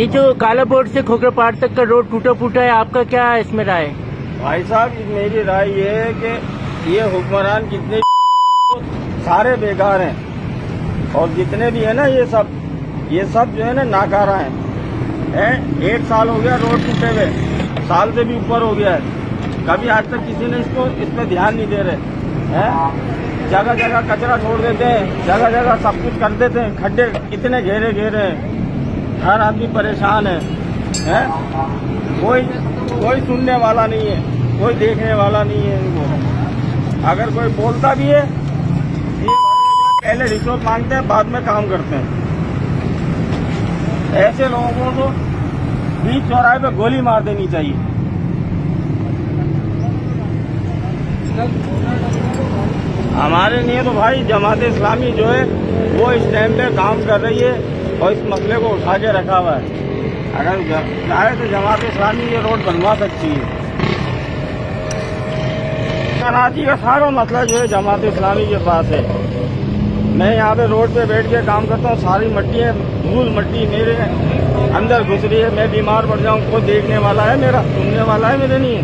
ये जो कालाबोर्ड से खोखरापाड़ तक का रोड टूटा फूटा है, आपका क्या इसमें राय है? भाई साहब, मेरी राय ये है कि ये हुक्मरान जितने सारे बेकार हैं और जितने भी है ना ये सब जो है ना नाकारा हैं। 1 साल हो गया रोड टूटे हुए, साल से भी ऊपर हो गया है। कभी आज तक किसी ने इस पे ध्यान नहीं दे रहे हैं। जगह जगह कचरा छोड़ देते हैं, जगह जगह सब कुछ कर देते हैं। खड्डे इतने घेरे हैं, हर आदमी परेशान है? कोई सुनने वाला नहीं है, कोई देखने वाला नहीं है इनको। अगर कोई बोलता भी है, ये पहले रिश्वत मांगते हैं, बाद में काम करते हैं। ऐसे लोगों को बीच चौराहे पे गोली मार देनी चाहिए। हमारे लिए तो भाई जमात इस्लामी जो है वो इस टाइम पे काम कर रही है और इस मसले को उठा के रखा हुआ है। अगर चाहे तो जमात इस्लामी ये रोड बनवा सकती है। कराची का सारा मसला जो है जमात इस्लामी के पास है। मैं यहाँ पे रोड पे बैठ के काम करता हूँ, सारी मट्टी है, धूल मट्टी मेरे अंदर घुस रही है। मैं बीमार पड़ जाऊँ, कोई देखने वाला है मेरा, सुनने वाला है मेरे नहीं है।